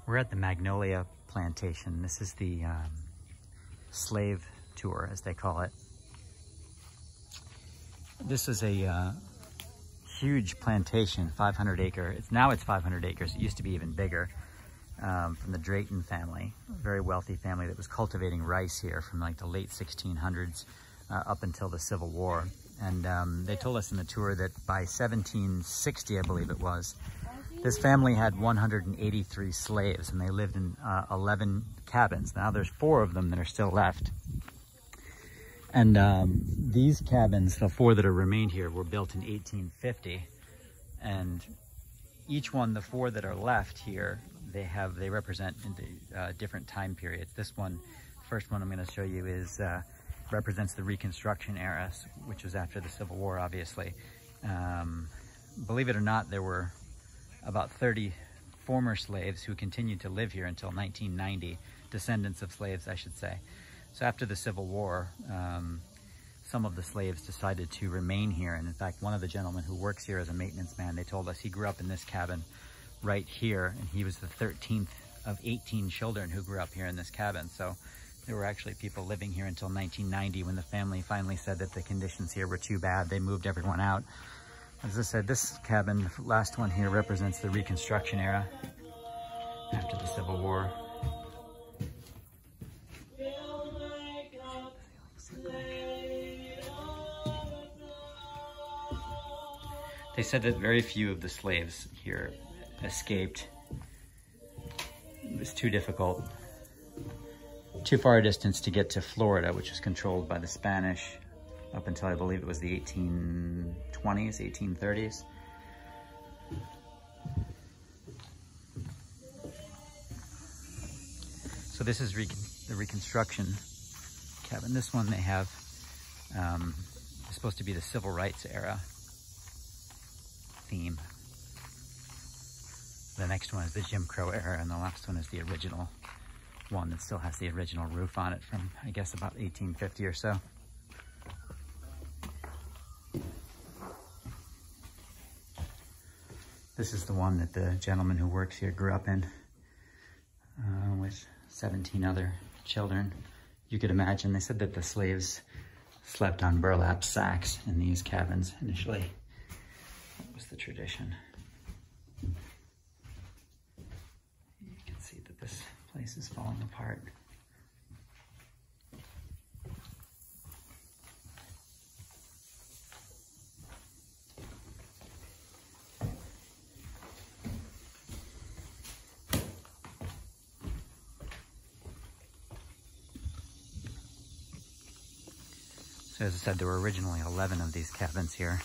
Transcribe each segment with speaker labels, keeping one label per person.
Speaker 1: We're at the Magnolia Plantation. This is the slave tour, as they call it. This is a huge plantation, 500 acre. Now it's 500 acres. It used to be even bigger. From the Drayton family, a very wealthy family that was cultivating rice here from like the late 1600s up until the Civil War. And they told us in the tour that by 1760, I believe it was, this family had 183 slaves, and they lived in 11 cabins. Now there's 4 of them that are still left. And these cabins, the 4 that are remained here, were built in 1850. And each one, the 4 that are left here, they represent different time periods. This one, first one I'm going to show you, is represents the Reconstruction era, which was after the Civil War, obviously. Believe it or not, there were about 30 former slaves who continued to live here until 1990, descendants of slaves, I should say. So after the Civil War, some of the slaves decided to remain here. And in fact, one of the gentlemen who works here as a maintenance man, they told us he grew up in this cabin right here, and he was the 13th of 18 children who grew up here in this cabin. So there were actually people living here until 1990, when the family finally said that the conditions here were too bad. They moved everyone out. As I said, this cabin, the last one here, represents the Reconstruction era after the Civil War. They said that very few of the slaves here escaped. It was too difficult. Too far a distance to get to Florida, which was controlled by the Spanish up until I believe it was the 1820s, 1830s. So this is the Reconstruction cabin. This one they have is supposed to be the Civil Rights era theme. The next one is the Jim Crow era, and the last one is the original one that still has the original roof on it from, I guess, about 1850 or so. This is the one that the gentleman who works here grew up in with 17 other children. You could imagine, they said that the slaves slept on burlap sacks in these cabins initially. That was the tradition. You can see that this place is falling apart. So as I said, there were originally 11 of these cabins here.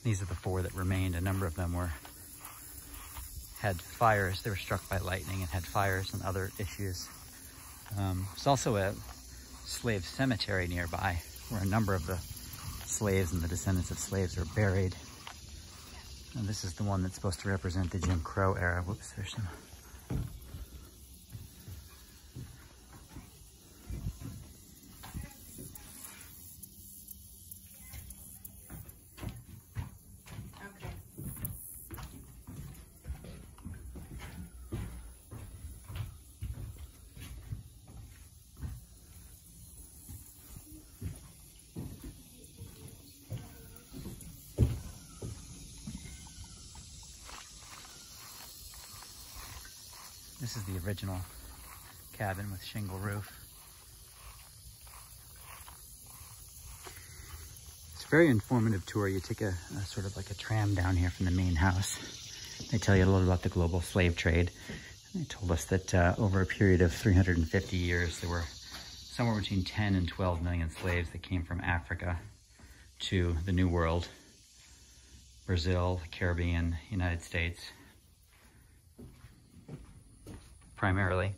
Speaker 1: These are the 4 that remained. A number of them had fires. They were struck by lightning and had fires and other issues. There's also a slave cemetery nearby where a number of the slaves and the descendants of slaves are buried. And this is the one that's supposed to represent the Jim Crow era. Whoops, there's some. This is the original cabin with shingle roof. It's a very informative tour. You take a sort of like a tram down here from the main house. They tell you a little about the global slave trade. They told us that over a period of 350 years, there were somewhere between 10 and 12 million slaves that came from Africa to the New World, Brazil, Caribbean, United States, primarily.